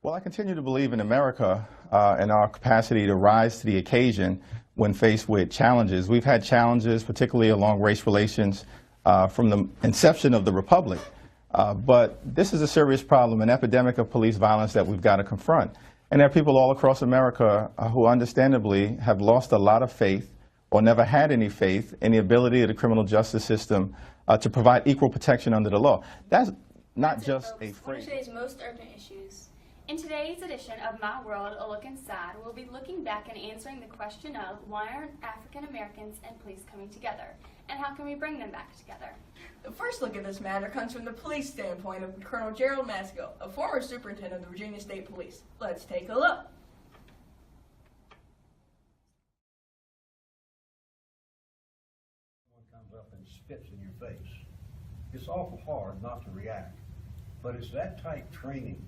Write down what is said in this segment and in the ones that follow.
Well, I continue to believe in America and our capacity to rise to the occasion when faced with challenges. We've had challenges, particularly along race relations, from the inception of the Republic. But this is a serious problem, an epidemic of police violence that we've got to confront. And there are people all across America who understandably have lost a lot of faith or never had any faith in the ability of the criminal justice system to provide equal protection under the law. That's not just a phrase. One of today's most urgent issues. In today's edition of My World, A Look Inside, we'll be looking back and answering the question of why aren't African Americans and police coming together, and how can we bring them back together? The first look at this matter comes from the police standpoint of Colonel Gerald Masco, a former superintendent of the Virginia State Police. Let's take a look. Someone comes up and spits in your face. It's awful hard not to react, but it's that type training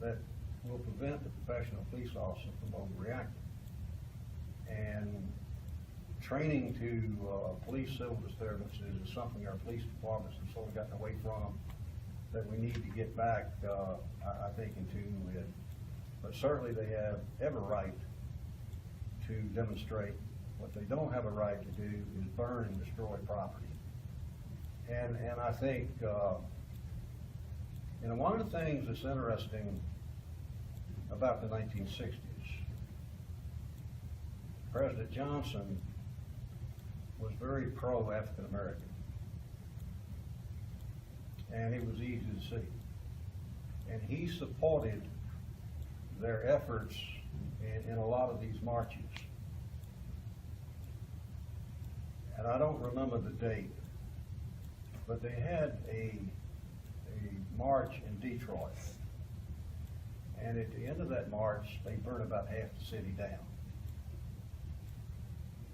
that will prevent the professional police officer from overreacting. And training to police civil disturbances is something our police departments have sort of gotten away from, that we need to get back, I think, in tune with. But certainly they have every right to demonstrate. What they don't have a right to do is burn and destroy property. And I think, one of the things that's interesting about the 1960s, President Johnson was very pro-African American, and it was easy to see. And he supported their efforts in a lot of these marches. And I don't remember the date, but they had a march in Detroit. And at the end of that march, they burned about half the city down.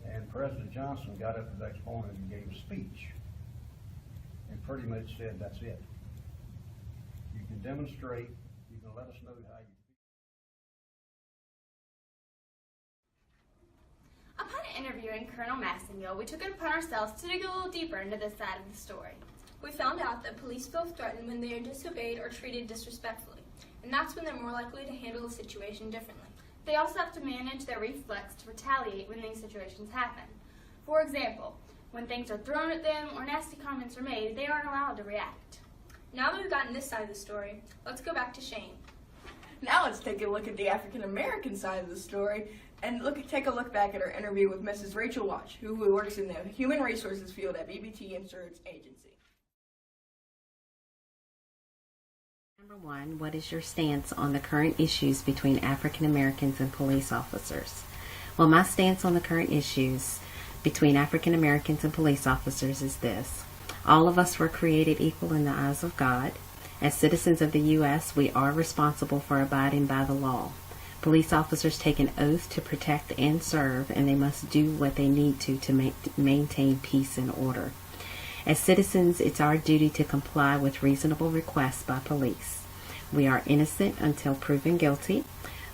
And President Johnson got up the next morning and gave a speech and pretty much said, that's it. You can demonstrate, you can let us know how you feel. Upon interviewing Colonel Massengill, we took it upon ourselves to dig a little deeper into this side of the story. We found out that police feel threatened when they are disobeyed or treated disrespectfully, and that's when they're more likely to handle a situation differently. They also have to manage their reflex to retaliate when these situations happen. For example, when things are thrown at them or nasty comments are made, they aren't allowed to react. Now that we've gotten this side of the story, let's go back to Shane. Now let's take a look at the African American side of the story and take a look back at our interview with Mrs. Rachel Watch, who works in the human resources field at BBT Insurance Agency. Number one, what is your stance on the current issues between African Americans and police officers? Well, my stance on the current issues between African Americans and police officers is this. All of us were created equal in the eyes of God. As citizens of the U.S., we are responsible for abiding by the law. Police officers take an oath to protect and serve, and they must do what they need to maintain peace and order. As citizens, it's our duty to comply with reasonable requests by police. We are innocent until proven guilty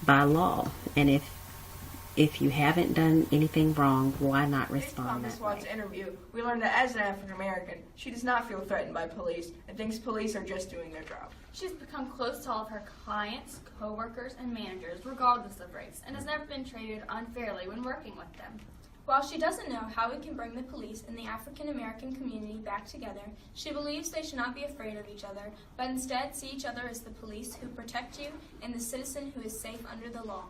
by law, and if you haven't done anything wrong, why not respond that way? Based upon Ms. Watt's interview, we learned that as an African American, she does not feel threatened by police and thinks police are just doing their job. She's become close to all of her clients, co-workers, and managers, regardless of race, and has never been treated unfairly when working with them. While she doesn't know how we can bring the police and the African American community back together, she believes they should not be afraid of each other, but instead see each other as the police who protect you and the citizen who is safe under the law.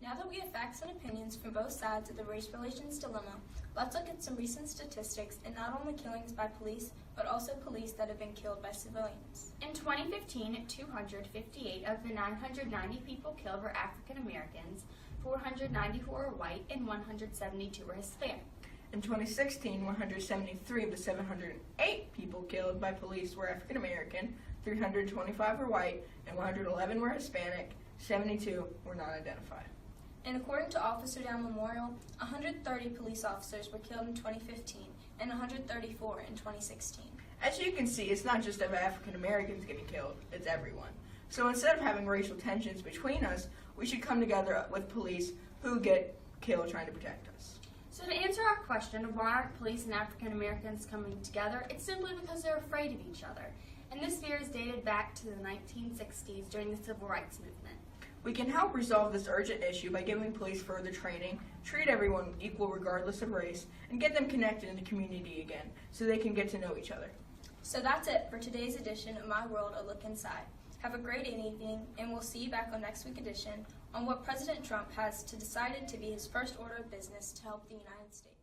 Now that we have facts and opinions from both sides of the race relations dilemma, let's look at some recent statistics and not only killings by police, but also police that have been killed by civilians. In 2015, 258 of the 990 people killed were African Americans, 494 were white, and 172 were Hispanic. In 2016, 173 of the 708 people killed by police were African American, 325 were white, and 111 were Hispanic, 72 were not identified. And according to Officer Down Memorial, 130 police officers were killed in 2015 and 134 in 2016. As you can see, it's not just of African Americans getting killed, it's everyone. So instead of having racial tensions between us, we should come together with police who get killed trying to protect us. So to answer our question of why aren't police and African Americans coming together, it's simply because they're afraid of each other. And this fear is dated back to the 1960s during the Civil Rights Movement. We can help resolve this urgent issue by giving police further training, treat everyone equal regardless of race, and get them connected in the community again so they can get to know each other. So that's it for today's edition of My World, A Look Inside. Have a great evening, and we'll see you back on next week's edition on what President Trump has decided to be his first order of business to help the United States.